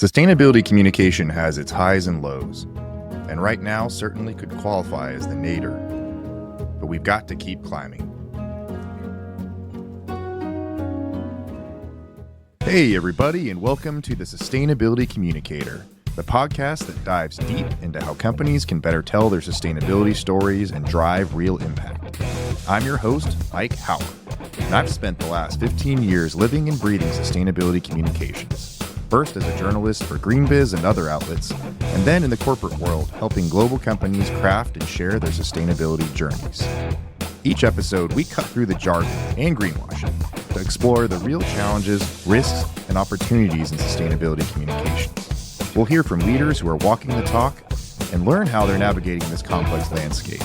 Sustainability communication has its highs and lows, and right now certainly could qualify as the nadir, but we've got to keep climbing. Hey everybody, and welcome to the Sustainability Communicator, the podcast that dives deep into how companies can better tell their sustainability stories and drive real impact. I'm your host, Mike Howard, and I've spent the last 15 years living and breathing sustainability communications. First as a journalist for GreenBiz and other outlets, and then in the corporate world, helping global companies craft and share their sustainability journeys. Each episode, we cut through the jargon and greenwashing to explore the real challenges, risks, and opportunities in sustainability communications. We'll hear from leaders who are walking the talk and learn how they're navigating this complex landscape.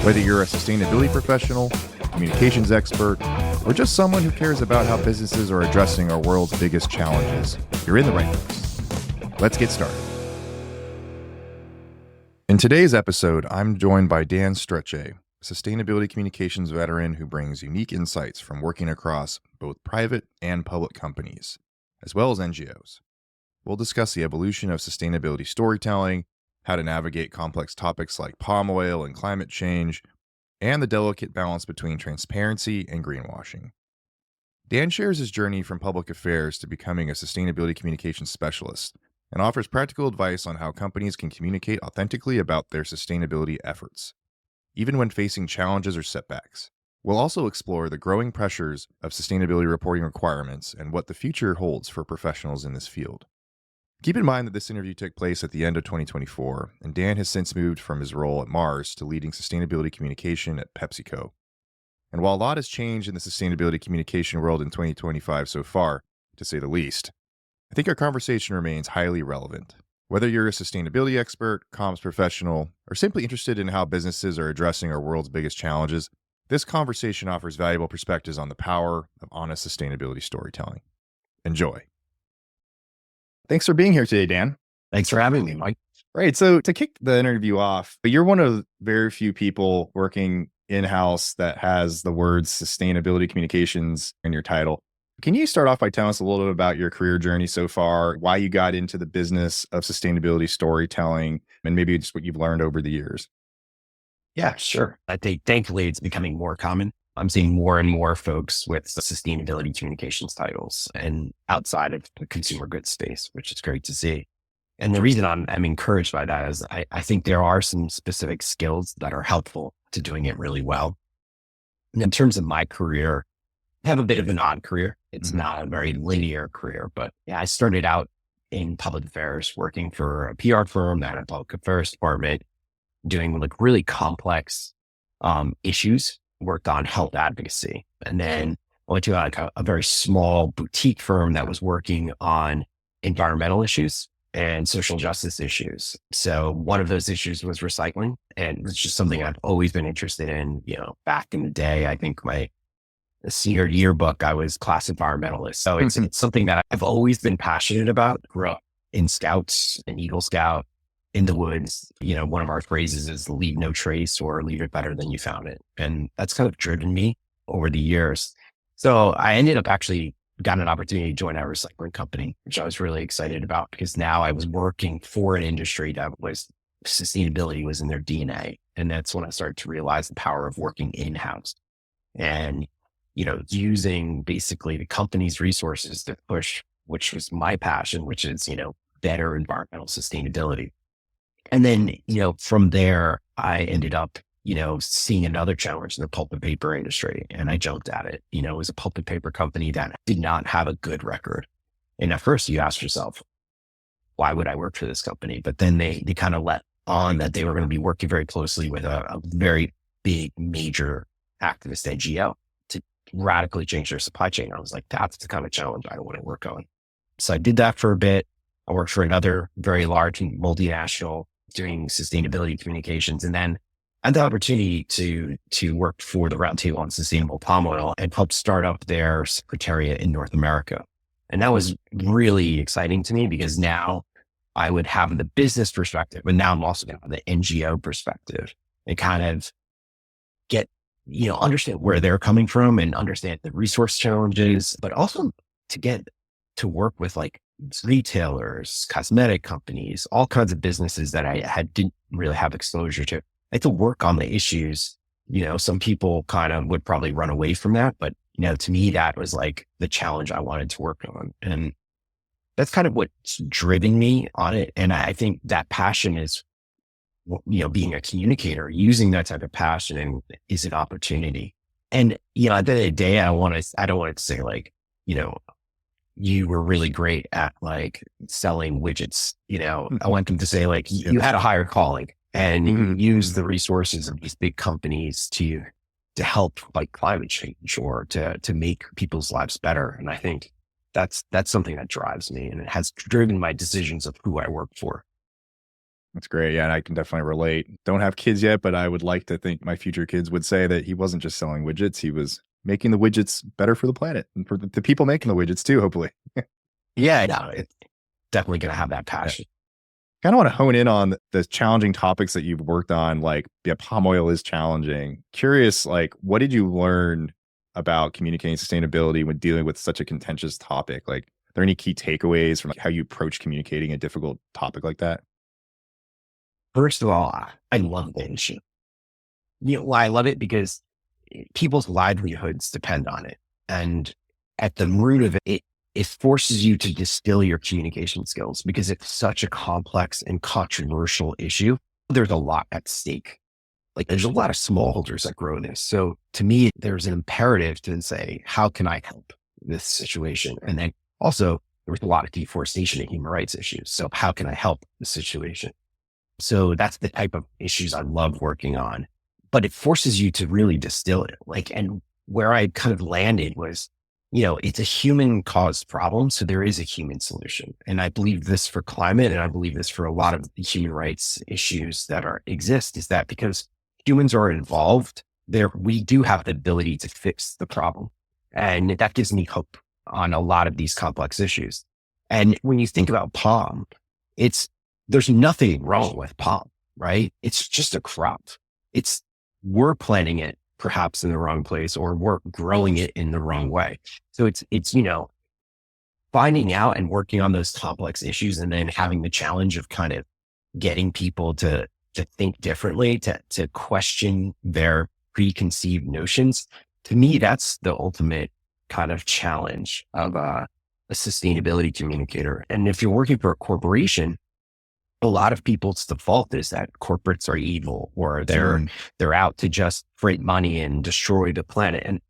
Whether you're a sustainability professional, communications expert, or just someone who cares about how businesses are addressing our world's biggest challenges, you're in the right place. Let's get started. In today's episode, I'm joined by Dan Strechay, a sustainability communications veteran who brings unique insights from working across both private and public companies, as well as NGOs. We'll discuss the evolution of sustainability storytelling, how to navigate complex topics like palm oil and climate change, and the delicate balance between transparency and greenwashing. Dan shares his journey from public affairs to becoming a sustainability communications specialist and offers practical advice on how companies can communicate authentically about their sustainability efforts, even when facing challenges or setbacks. We'll also explore the growing pressures of sustainability reporting requirements and what the future holds for professionals in this field. Keep in mind that this interview took place at the end of 2024, and Dan has since moved from his role at Mars to leading sustainability communication at PepsiCo. And while a lot has changed in the sustainability communication world in 2025 so far, to say the least, I think our conversation remains highly relevant. Whether you're a sustainability expert, comms professional, or simply interested in how businesses are addressing our world's biggest challenges, this conversation offers valuable perspectives on the power of honest sustainability storytelling. Enjoy. Thanks for being here today, Dan. Thanks for having me, Mike. Right. So to kick the interview off, you're one of very few people working in-house that has the words sustainability communications in your title. Can you start off by telling us a little bit about your career journey so far, why you got into the business of sustainability storytelling, and maybe just what you've learned over the years? Yeah, sure. I think thankfully it's becoming more common. I'm seeing more and more folks with sustainability communications titles and outside of the consumer goods space, which is great to see. And the reason I'm encouraged by that is I think there are some specific skills that are helpful to doing it really well. And in terms of my career, I have a bit of an odd career. It's not a very linear career, but yeah, I started out in public affairs, working for a PR firm that had a public affairs department, doing like really complex issues, worked on health advocacy. And then I went to like a very small boutique firm that was working on environmental issues and social justice issues. So one of those issues was recycling. And it's just something I've always been interested in. You know, back in the day, I think my senior yearbook, I was class environmentalist. So it's something that I've always been passionate about. Grew up in Scouts and Eagle Scout in the woods. You know, one of our phrases is leave no trace or leave it better than you found it. And that's kind of driven me over the years. So I ended up actually got an opportunity to join a recycling company, which I was really excited about because now I was working for an industry that was sustainability was in their DNA. And that's when I started to realize the power of working in-house and, you know, using basically the company's resources to push, which was my passion, which is, you know, better environmental sustainability. And then, you know, from there, I ended up, you know, seeing another challenge in the pulp and paper industry. And I jumped at it. You know, it was a pulp and paper company that did not have a good record. And at first you ask yourself, why would I work for this company? But then they kind of let on that they were going to be working very closely with a very big, major activist NGO to radically change their supply chain. I was like, that's the kind of challenge I want to work on. So I did that for a bit. I worked for another very large multinational doing sustainability communications. And then I had the opportunity to work for the Roundtable on Sustainable Palm Oil and help start up their secretariat in North America. And that was really exciting to me because now I would have the business perspective, but now I'm also going to have the NGO perspective and kind of get, you know, understand where they're coming from and understand the resource challenges, but also to get to work with like retailers, cosmetic companies, all kinds of businesses that didn't really have exposure to. I had to work on the issues. Some people kind of would probably run away from that, but to me, that was like the challenge I wanted to work on. And that's kind of what's driven me on it. And I think that passion is, being a communicator, using that type of passion and is an opportunity. And, at the end of the day, I don't want to say like, you were really great at like selling widgets. I want them to say like, you had a higher calling and you use the resources of these big companies to help like climate change or to make people's lives better. And I think that's something that drives me, and it has driven my decisions of who I work for. That's great. Yeah. And I can definitely relate. Don't have kids yet, but I would like to think my future kids would say that he wasn't just selling widgets. He was making the widgets better for the planet and for the people making the widgets too, hopefully. Yeah, no, it's definitely going to have that passion. Kind of want to hone in on the challenging topics that you've worked on. Like, yeah, palm oil is challenging. Curious, like, what did you learn about communicating sustainability when dealing with such a contentious topic? Like, are there any key takeaways from like, how you approach communicating a difficult topic like that? First of all, I love the issue. Why I love it? Because people's livelihoods depend on it. And at the root of it, it forces you to distill your communication skills because it's such a complex and controversial issue. There's a lot at stake. Like there's a lot of smallholders that grow this. So to me, there's an imperative to say, how can I help this situation? And then also there was a lot of deforestation and human rights issues. So how can I help the situation? So that's the type of issues I love working on, but it forces you to really distill it. And where I kind of landed was, it's a human caused problem. So there is a human solution. And I believe this for climate. And I believe this for a lot of the human rights issues that exist is that because humans are involved there, we do have the ability to fix the problem. And that gives me hope on a lot of these complex issues. And when you think about palm, there's nothing wrong with palm, right? It's just a crop. We're planting it perhaps in the wrong place or we're growing it in the wrong way. So it's, finding out and working on those complex issues and then having the challenge of kind of getting people to think differently, to question their preconceived notions. To me, that's the ultimate kind of challenge of a sustainability communicator. And if you're working for a corporation, a lot of people's default is that corporates are evil or they're out to just print money and destroy the planet. And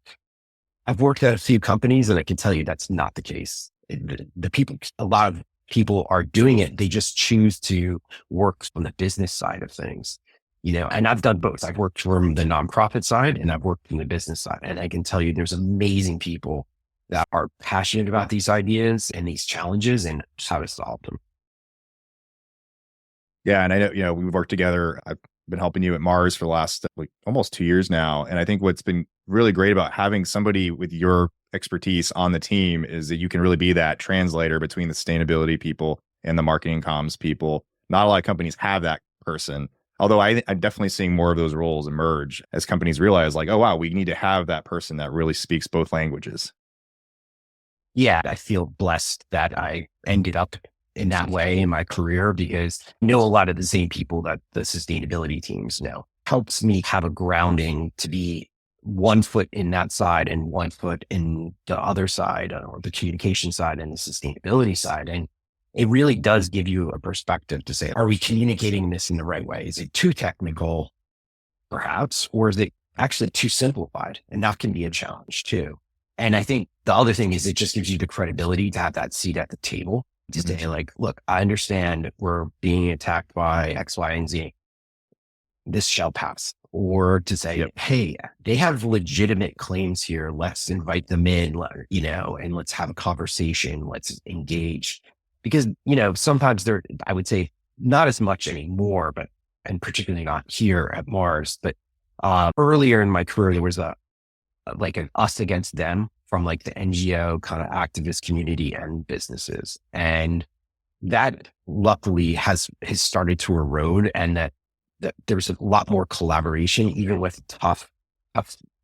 I've worked at a few companies and I can tell you that's not the case. A lot of people are doing it. They just choose to work on the business side of things, and I've done both. I've worked from the nonprofit side and I've worked from the business side. And I can tell you there's amazing people that are passionate about these ideas and these challenges and how to solve them. Yeah. And I know, we've worked together. I've been helping you at Mars for the last almost 2 years now. And I think what's been really great about having somebody with your expertise on the team is that you can really be that translator between the sustainability people and the marketing comms people. Not a lot of companies have that person. Although I'm definitely seeing more of those roles emerge as companies realize like, oh, wow, we need to have that person that really speaks both languages. Yeah. I feel blessed that I ended up in that way in my career because I know a lot of the same people that the sustainability teams know. Helps me have a grounding to be 1 foot in that side and 1 foot in the other side or the communication side and the sustainability side. And it really does give you a perspective to say, are we communicating this in the right way? Is it too technical perhaps, or is it actually too simplified? And that can be a challenge too. And I think the other thing is it just gives you the credibility to have that seat at the table. To say like, look, I understand we're being attacked by X, Y, and Z. This shall pass. Or to say, hey, they have legitimate claims here. Let's invite them in, and let's have a conversation. Let's engage. Because, sometimes I would say not as much anymore, and particularly not here at Mars, but earlier in my career, there was an us against them from like the NGO kind of activist community and businesses. And that luckily has started to erode and that there's a lot more collaboration, even with tough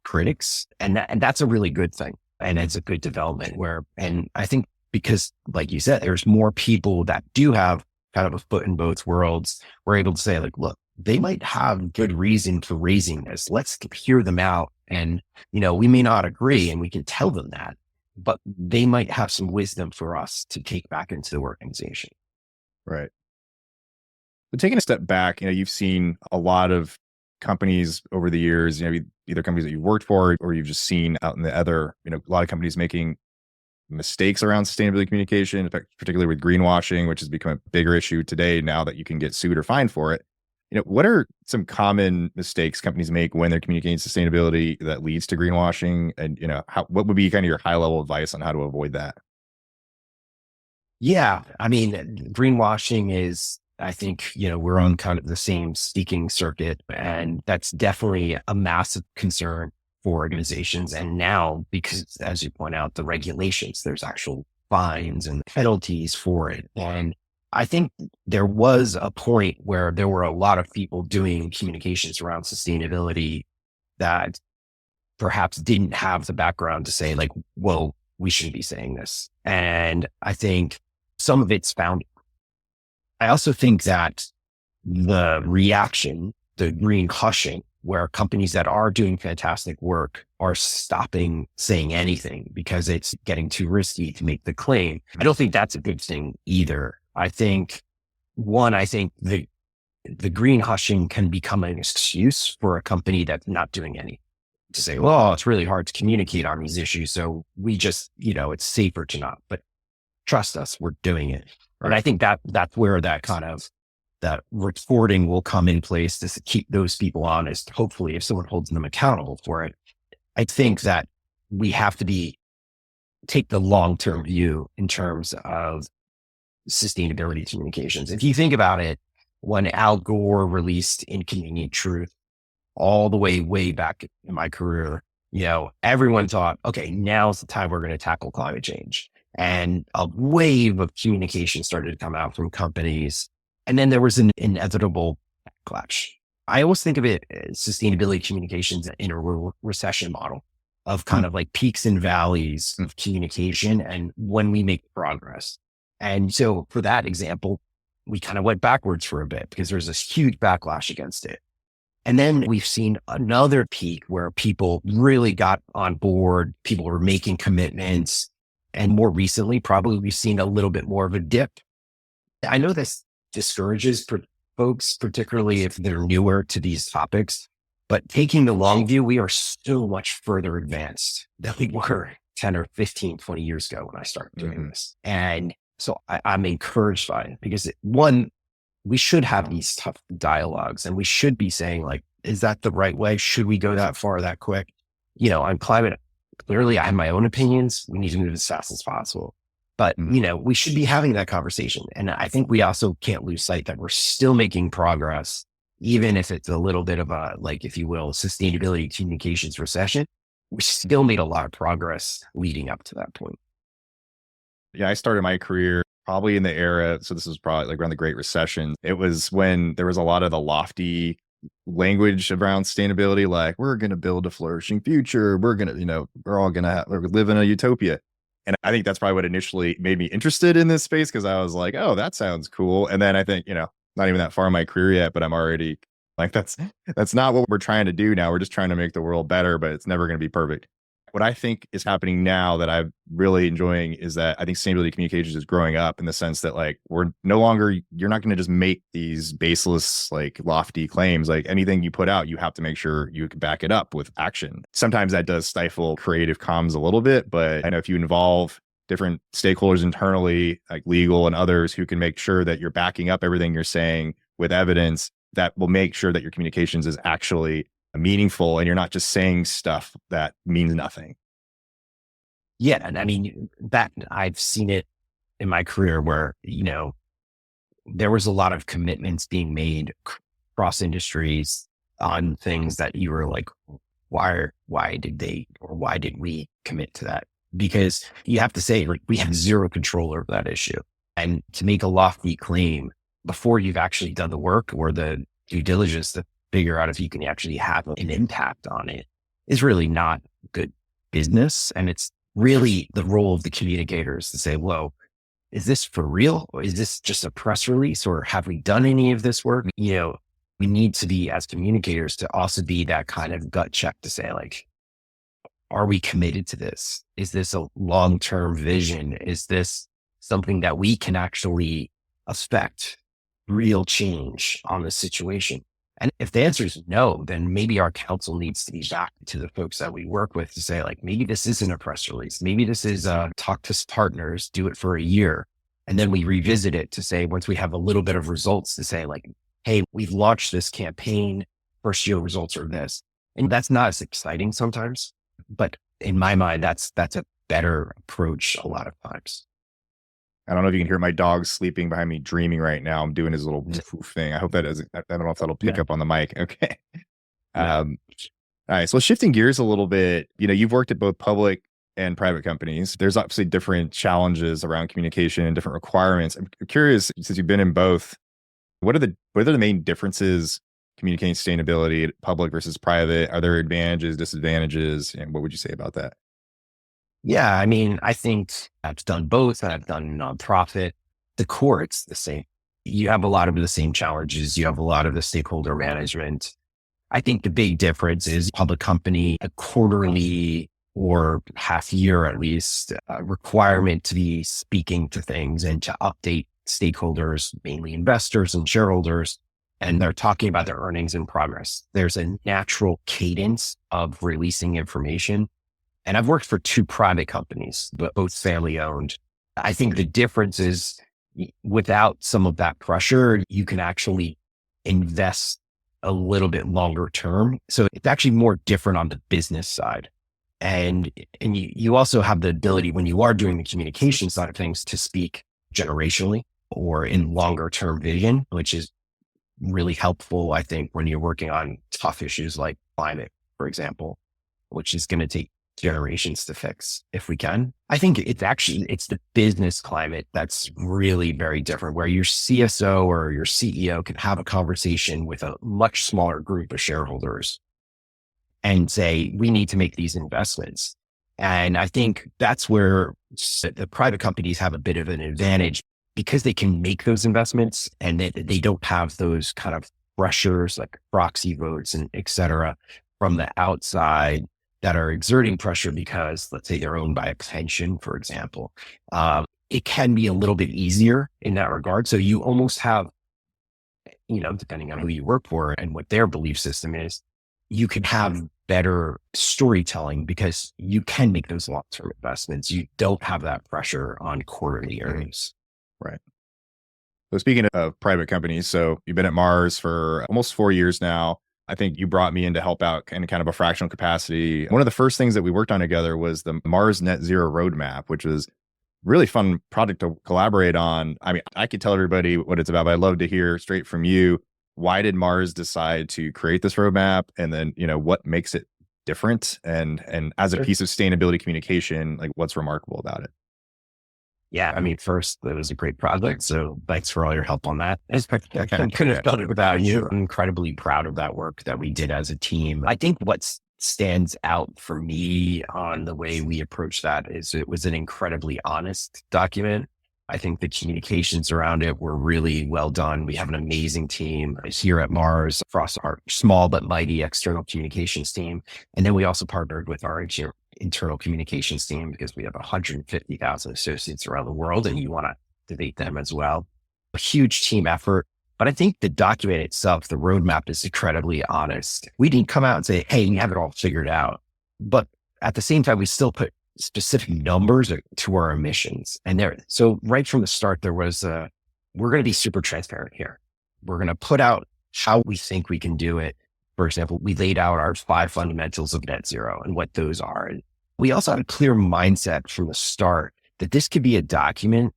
critics. And that's a really good thing. And it's a good development and I think because like you said, there's more people that do have kind of a foot in both worlds. We're able to say like, look, they might have good reason for raising this. Let's hear them out. And, we may not agree and we can tell them that, but they might have some wisdom for us to take back into the organization. Right. But taking a step back, you've seen a lot of companies over the years, either companies that you've worked for or you've just seen out in the other, a lot of companies making mistakes around sustainability communication, particularly with greenwashing, which has become a bigger issue today now that you can get sued or fined for it. What are some common mistakes companies make when they're communicating sustainability that leads to greenwashing? And, what would be kind of your high level advice on how to avoid that? Yeah. I mean, greenwashing is, I think, we're on kind of the same speaking circuit, and that's definitely a massive concern for organizations. And now, because as you point out, the regulations, there's actual fines and penalties for it. And I think there was a point where there were a lot of people doing communications around sustainability that perhaps didn't have the background to say like, well, we shouldn't be saying this. And I think some of it's found. I also think that the reaction, the green hushing, where companies that are doing fantastic work are stopping saying anything because it's getting too risky to make the claim. I don't think that's a good thing either. I think the green hushing can become an excuse for a company that's not doing anything to say, well, it's really hard to communicate on these issues. So we just, it's safer to not, but trust us, we're doing it. Right. And I think that's where that reporting will come in place to keep those people honest. Hopefully, if someone holds them accountable for it, I think that we have to take the long-term view in terms of sustainability communications. If you think about it, when Al Gore released Inconvenient Truth all the way back in my career, everyone thought, okay, now's the time we're going to tackle climate change. And a wave of communication started to come out from companies. And then there was an inevitable backlash. I always think of it as sustainability communications in a recession model of kind of like peaks and valleys of communication and when we make progress. And so for that example, we kind of went backwards for a bit because there's this huge backlash against it. And then we've seen another peak where people really got on board. People were making commitments. And more recently, probably we've seen a little bit more of a dip. I know this discourages folks, particularly if they're newer to these topics, but taking the long view, we are so much further advanced than we were 10 or 15, 20 years ago when I started doing this. And so I'm encouraged by it because we should have these tough dialogues and we should be saying like, is that the right way? Should we go that far, that quick? On climate, clearly I have my own opinions. We need to move as fast as possible. But, we should be having that conversation. And I think we also can't lose sight that we're still making progress, even if it's a little bit of a, like, if you will, sustainability communications recession. We still made a lot of progress leading up to that point. Yeah, I started my career probably in the era. So this was probably like around the Great Recession. It was when there was a lot of the lofty language around sustainability, like we're going to build a flourishing future. We're going to, we're all going to live in a utopia. And I think that's probably what initially made me interested in this space because I was like, oh, that sounds cool. And then I think, not even that far in my career yet, but I'm already like, that's not what we're trying to do now. We're just trying to make the world better, but it's never going to be perfect. What I think is happening now that I'm really enjoying is that I think sustainability communications is growing up in the sense that like we're no longer, you're not going to just make these baseless, like lofty claims. Like anything you put out, you have to make sure you can back it up with action. Sometimes that does stifle creative comms a little bit, but I know if you involve different stakeholders internally, like legal and others who can make sure that you're backing up everything you're saying with evidence, that will make sure that your communications is actually meaningful and you're not just saying stuff that means nothing. Yeah. And I mean, that I've seen it in my career where, there was a lot of commitments being made across industries on things that you were like, why did we commit to that? Because you have to say like, we have zero control over that issue. And to make a lofty claim before you've actually done the work or the due diligence to figure out if you can actually have an impact on it is really not good business. And it's really the role of the communicators to say, whoa, is this for real? Or is this just a press release? Or have we done any of this work? We need to be, as communicators, to also be that kind of gut check to say, like, are we committed to this? Is this a long-term vision? Is this something that we can actually affect real change on the situation? And if the answer is no, then maybe our counsel needs to be back to the folks that we work with to say, like, maybe this isn't a press release. Maybe this is talk to partners, do it for a year. And then we revisit it to say, once we have a little bit of results, to say, like, hey, we've launched this campaign. First year results are this. And that's not as exciting sometimes. But in my mind, that's a better approach a lot of times. I don't know if you can hear my dog sleeping behind me, dreaming right now. I'm doing his little poof thing. I hope that doesn't, I don't know if that'll pick up on the mic. Okay. All right. So shifting gears a little bit, you've worked at both public and private companies. There's obviously different challenges around communication and different requirements. I'm curious, since you've been in both, what are the main differences communicating sustainability at public versus private? Are there advantages, disadvantages? And what would you say about that? Yeah, I mean, I think I've done both. I've done nonprofit. The core, it's the same. You have a lot of the same challenges. You have a lot of the stakeholder management. I think the big difference is public company, a quarterly or half year at least requirement to be speaking to things and to update stakeholders, mainly investors and shareholders. And they're talking about their earnings and progress. There's a natural cadence of releasing information. And I've worked for 2 private companies, but both family owned. I think the difference is without some of that pressure, you can actually invest a little bit longer term. So it's actually more different on the business side. And you also have the ability when you are doing the communication side of things to speak generationally or in longer term vision, which is really helpful, I think, when you're working on tough issues like climate, for example, which is going to take generations to fix if we can. I think it's the business climate that's really very different, where your CSO or your CEO can have a conversation with a much smaller group of shareholders and say, we need to make these investments. And I think that's where the private companies have a bit of an advantage because they can make those investments and they don't have those kind of pressures like proxy votes and et cetera from the outside that are exerting pressure because, let's say, they're owned by a pension, for example. It can be a little bit easier in that regard. So you almost have, depending on who you work for and what their belief system is, you can have better storytelling because you can make those long-term investments. You don't have that pressure on quarterly earnings. Right. So speaking of private companies, so you've been at Mars for almost 4 years now. I think you brought me in to help out in kind of a fractional capacity. One of the first things that we worked on together was the Mars Net Zero Roadmap, which was really fun project to collaborate on. I mean, I could tell everybody what it's about, but I'd love to hear straight from you. Why did Mars decide to create this roadmap? And then, what makes it different? And as a piece of sustainability communication, like what's remarkable about it? Yeah, I mean, first, it was a great project. So thanks for all your help on that. I couldn't have done it without you. I'm incredibly proud of that work that we did as a team. I think what stands out for me on the way we approached that is it was an incredibly honest document. I think the communications around it were really well done. We have an amazing team here at Mars across our small but mighty external communications team. And then we also partnered with our internal communications team because we have 150,000 associates around the world and you want to activate them as well. A huge team effort. But I think the document itself, the roadmap, is incredibly honest. We didn't come out and say, hey, we have it all figured out. But at the same time, we still put specific numbers to our emissions. So right from the start, there was we're going to be super transparent here. We're going to put out how we think we can do it. For example, we laid out our 5 fundamentals of net zero and what those are. And we also had a clear mindset from the start that this could be a document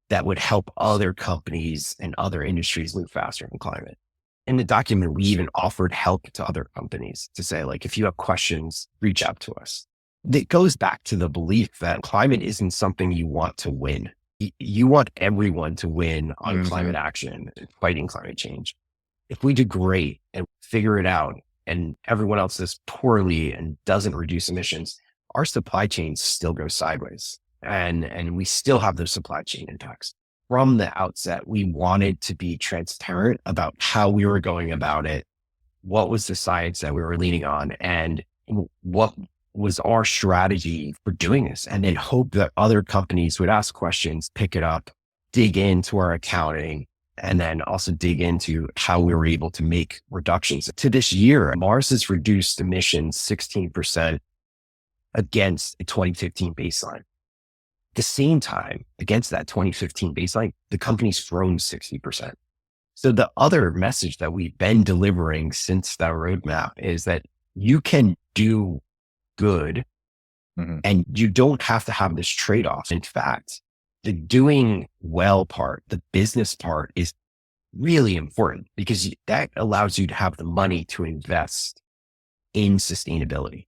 that would help other companies and other industries move faster in climate. In the document, we even offered help to other companies to say, like, if you have questions, reach out to us. It goes back to the belief that climate isn't something you want to win. You want everyone to win on climate action and fighting climate change. If we do great and figure it out and everyone else does poorly and doesn't reduce emissions, our supply chains still go sideways, and we still have those supply chain impacts. From the outset, we wanted to be transparent about how we were going about it, what was the science that we were leaning on, and what was our strategy for doing this, and then hope that other companies would ask questions, pick it up, dig into our accounting, and then also dig into how we were able to make reductions. To this year, Mars has reduced emissions 16% against a 2015 baseline. At the same time, against that 2015 baseline, the company's grown 60%. So the other message that we've been delivering since that roadmap is that you can do good and you don't have to have this trade-off. In fact, the doing well part, the business part is really important because that allows you to have the money to invest in sustainability.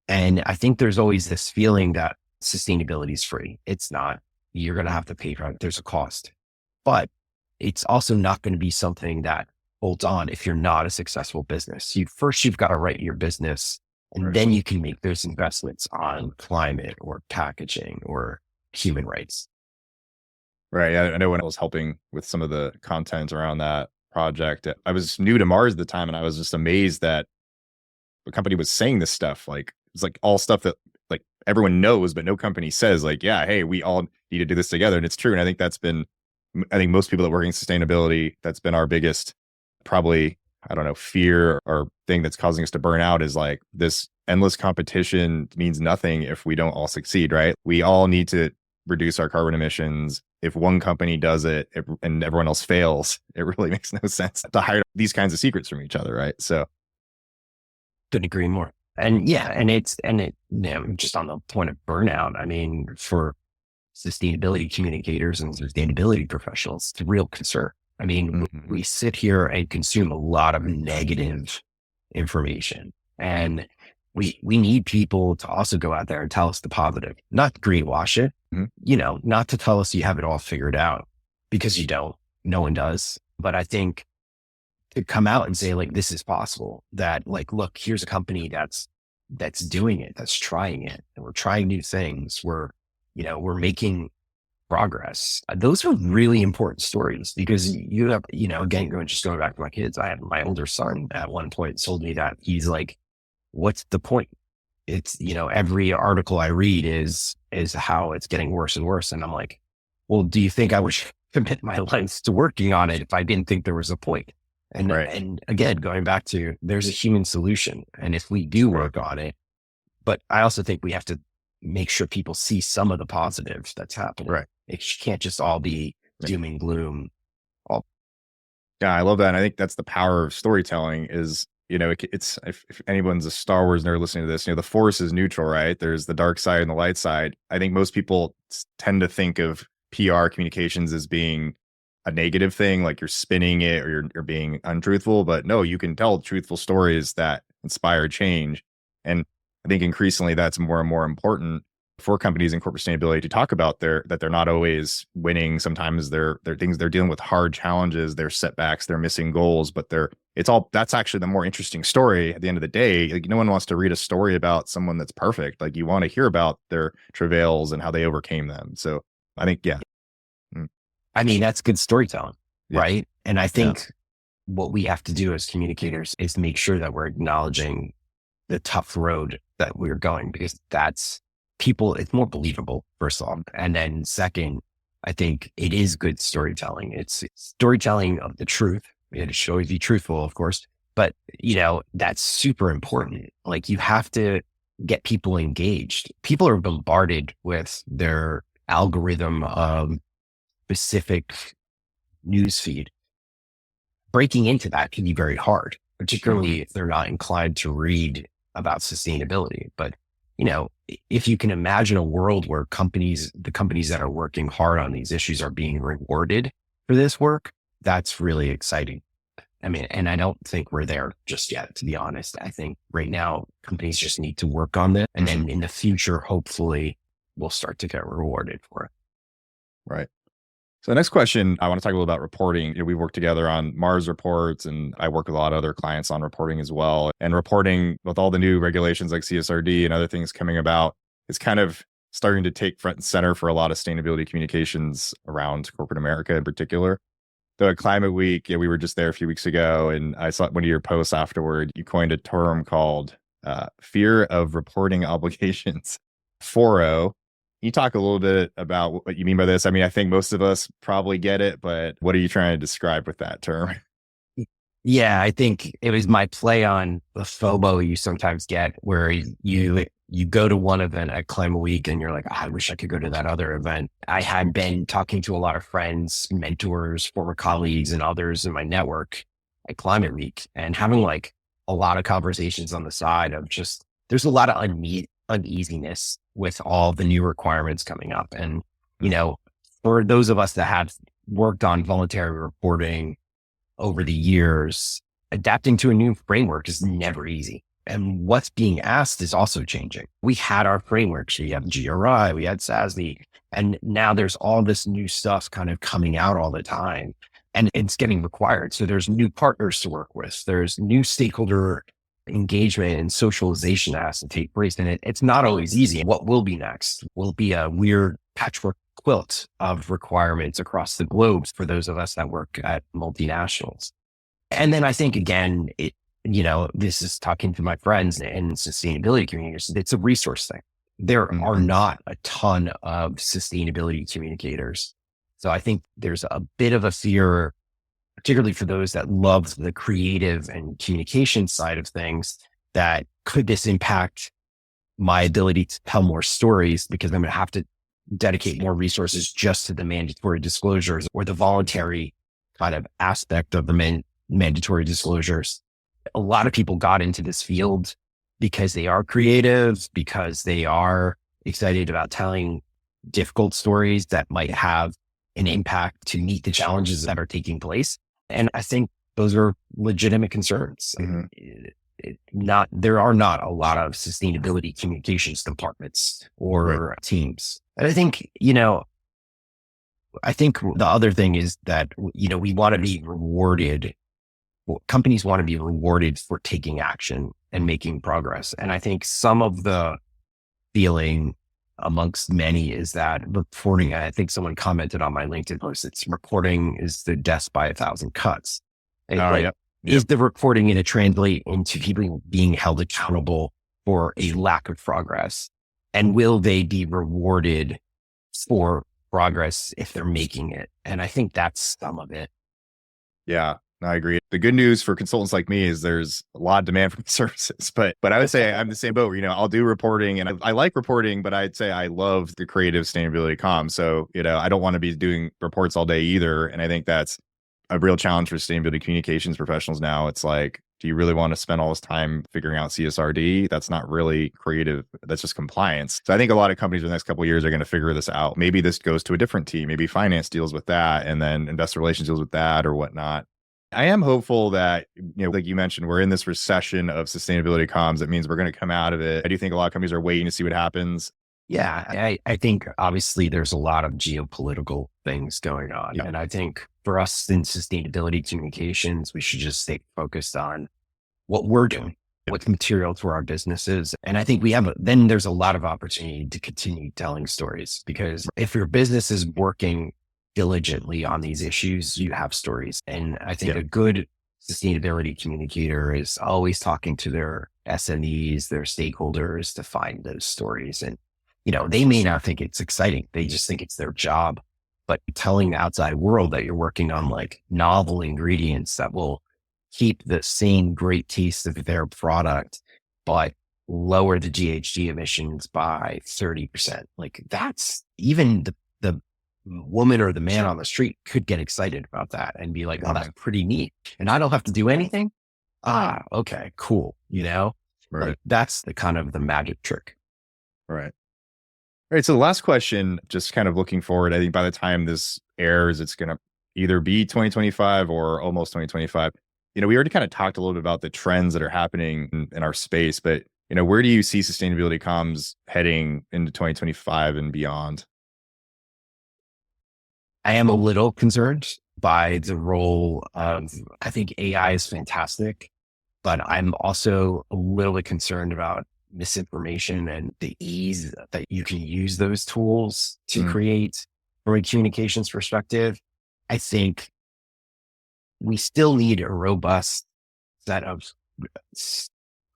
And I think there's always this feeling that sustainability is free. It's not. You're going to have to pay for it. There's a cost, but it's also not going to be something that holds on if you're not a successful business. You've got to write your business, and then you can make those investments on climate or packaging or human rights. Right. I know when I was helping with some of the content around that project, I was new to Mars at the time, and I was just amazed that the company was saying this stuff. Like, it's like all stuff that like everyone knows, but no company says like, yeah, hey, we all need to do this together. And it's true. And I think I think most people that work in sustainability, that's been our biggest, probably, I don't know, fear or thing that's causing us to burn out is like this endless competition means nothing if we don't all succeed, right? We all need to reduce our carbon emissions. If one company does it and everyone else fails, it really makes no sense to hide these kinds of secrets from each other, right? So couldn't agree more. And yeah, and just on the point of burnout, I mean, for sustainability communicators and sustainability professionals, it's a real concern. I mean, we sit here and consume a lot of negative information, and we need people to also go out there and tell us the positive, not greenwash it, not to tell us you have it all figured out, because you don't. No one does. But I think to come out and say like, this is possible, that like, look, here's a company that's doing it, that's trying it, and we're trying new things. We're making progress. Those are really important stories, because you have, again, going back to my kids, I have my older son at one point told me that he's like, what's the point? It's, every article I read is how it's getting worse and worse. And I'm like, well, do you think I would commit my life to working on it if I didn't think there was a point? And, and again, going back to, there's a human solution. And if we do work on it, but I also think we have to make sure people see some of the positives that's happening. Right. It can't just all be doom and gloom. Yeah, I love that. And I think that's the power of storytelling is, it's, if anyone's a Star Wars nerd listening to this, the Force is neutral, right? There's the dark side and the light side. I think most people tend to think of PR communications as being a negative thing, like you're spinning it or you're being untruthful, but no, you can tell truthful stories that inspire change. And I think increasingly that's more and more important for companies in corporate sustainability to talk about that they're not always winning. Sometimes they're dealing with hard challenges, their setbacks, they're missing goals, but that's actually the more interesting story at the end of the day. Like, no one wants to read a story about someone that's perfect. Like, you want to hear about their travails and how they overcame them. So I think, yeah. I mean, that's good storytelling, right? And I think what we have to do as communicators is make sure that we're acknowledging the tough road that we're going, because that's it's more believable, first of all. And then second, I think it is good storytelling. It's storytelling of the truth. It should always be truthful, of course, but that's super important. Like, you have to get people engaged. People are bombarded with their algorithm of specific newsfeed. Breaking into that can be very hard, particularly if they're not inclined to read about sustainability. But, if you can imagine a world where the companies that are working hard on these issues are being rewarded for this work, that's really exciting. I mean, and I don't think we're there just yet, to be honest. I think right now companies just need to work on this. And then in the future, hopefully we'll start to get rewarded for it. Right. So the next question, I want to talk a little about reporting. We work together on Mars reports, and I work with a lot of other clients on reporting as well. And reporting with all the new regulations like CSRD and other things coming about, It's kind of starting to take front and center for a lot of sustainability communications around corporate America in particular. The Climate Week, yeah, we were just there a few weeks ago, and I saw one of your posts afterward. You coined a term called fear of reporting obligations, 4O. Can you talk a little bit about what you mean by this? I mean, I think most of us probably get it, but what are you trying to describe with that term? Yeah, I think it was my play on the FOMO you sometimes get where you go to one event at Climate Week and you're like, I wish I could go to that other event. I had been talking to a lot of friends, mentors, former colleagues, and others in my network at Climate Week and having like a lot of conversations on the side of just, there's a lot of uneasiness with all the new requirements coming up. And, for those of us that have worked on voluntary reporting over the years, adapting to a new framework is never easy. And what's being asked is also changing. We had our frameworks. We had GRI, we had SASB, and now there's all this new stuff kind of coming out all the time and it's getting required. So there's new partners to work with. There's new stakeholder engagement and socialization that has to take place. And it's not always easy. What will be next will be a weird patchwork quilt of requirements across the globe for those of us that work at multinationals. And then I think, again, this is talking to my friends in sustainability communities. It's a resource thing. There are not a ton of sustainability communicators. So I think there's a bit of a fear, particularly for those that love the creative and communication side of things, that could this impact my ability to tell more stories because I'm going to have to dedicate more resources just to the mandatory disclosures or the voluntary kind of aspect of the mandatory disclosures. A lot of people got into this field because they are creative, because they are excited about telling difficult stories that might have an impact to meet the challenges that are taking place. And I think those are legitimate concerns. There are not a lot of sustainability communications departments or teams. And I think, the other thing is that, we want to be rewarded. Companies want to be rewarded for taking action and making progress. And I think some of the feeling amongst many is that reporting, I think someone commented on my LinkedIn post, it's reporting is the death by 1,000 cuts. Yep. Is the reporting going to translate into people being held accountable for a lack of progress? And will they be rewarded for progress if they're making it? And I think that's some of it. Yeah, I agree. The good news for consultants like me is there's a lot of demand for services, but I would say I'm the same boat where, I'll do reporting and I like reporting, but I'd say I love the creative sustainability comms. So, I don't want to be doing reports all day either. And I think that's a real challenge for sustainability communications professionals now. It's like, do you really want to spend all this time figuring out CSRD? That's not really creative. That's just compliance. So I think a lot of companies in the next couple of years are going to figure this out. Maybe this goes to a different team. Maybe finance deals with that, and then investor relations deals with that or whatnot. I am hopeful that, like you mentioned, we're in this recession of sustainability comms. That means we're going to come out of it. I do think a lot of companies are waiting to see what happens. Yeah, I think obviously there's a lot of geopolitical things going on. Yeah. And I think for us in sustainability communications, we should just stay focused on what we're doing, what's material to our businesses. And I think then there's a lot of opportunity to continue telling stories, because if your business is working diligently on these issues, you have stories. And I think a good sustainability communicator is always talking to their SMEs, their stakeholders to find those stories. And they may not think it's exciting. They just think it's their job. But telling the outside world that you're working on like novel ingredients that will keep the same great taste of their product, but lower the GHG emissions by 30%. Like that's even the woman or the man on the street could get excited about that and be like, oh, that's pretty neat. And I don't have to do anything. Okay, cool. Right. Like that's the kind of the magic trick. Right. All right. So the last question, just kind of looking forward, I think by the time this airs, it's going to either be 2025 or almost 2025. We already kind of talked a little bit about the trends that are happening in our space, but, where do you see sustainability comms heading into 2025 and beyond? I am a little concerned by the role of, I think AI is fantastic, but I'm also a little bit concerned about misinformation and the ease that you can use those tools to create from a communications perspective, I think we still need a robust set of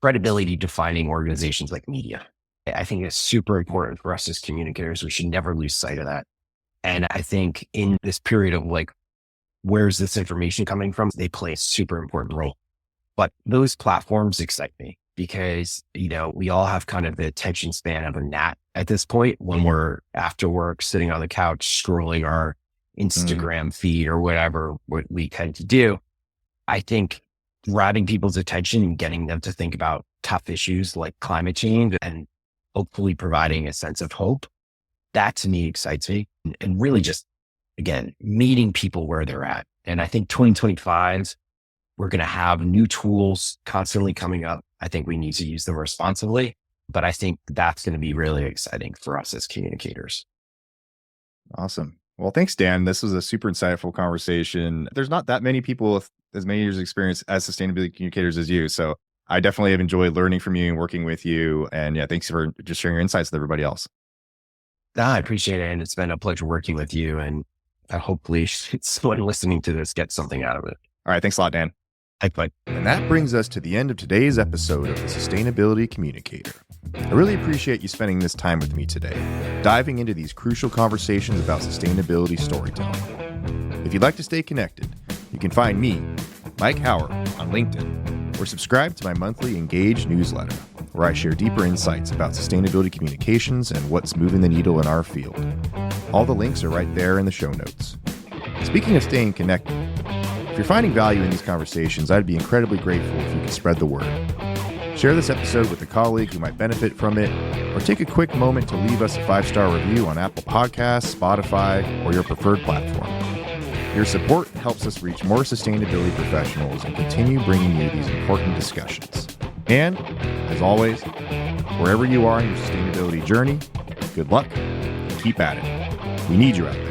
credibility defining organizations like media. I think it's super important for us as communicators. We should never lose sight of that. And I think in this period of like, where's this information coming from? They play a super important role. But those platforms excite me because, we all have kind of the attention span of a gnat at this point when we're after work, sitting on the couch, scrolling our Instagram feed or whatever what we tend to do. I think grabbing people's attention and getting them to think about tough issues like climate change and hopefully providing a sense of hope, that to me excites me. And really just, again, meeting people where they're at. And I think 2025, we're going to have new tools constantly coming up. I think we need to use them responsibly, but I think that's going to be really exciting for us as communicators. Awesome. Well, thanks, Dan. This was a super insightful conversation. There's not that many people with as many years of experience as sustainability communicators as you. So I definitely have enjoyed learning from you and working with you. And yeah, thanks for just sharing your insights with everybody else. I appreciate it. And it's been a pleasure working with you. And hopefully someone listening to this gets something out of it. All right. Thanks a lot, Dan. Bye. And that brings us to the end of today's episode of the Sustainability Communicator. I really appreciate you spending this time with me today, diving into these crucial conversations about sustainability storytelling. If you'd like to stay connected, you can find me, Mike Hauer, on LinkedIn, or subscribe to my monthly Engage newsletter, where I share deeper insights about sustainability communications and what's moving the needle in our field. All the links are right there in the show notes. Speaking of staying connected, if you're finding value in these conversations, I'd be incredibly grateful if you could spread the word. Share this episode with a colleague who might benefit from it, or take a quick moment to leave us a 5-star review on Apple Podcasts, Spotify, or your preferred platform. Your support helps us reach more sustainability professionals and continue bringing you these important discussions. And, as always, wherever you are in your sustainability journey, good luck and keep at it. We need you out there.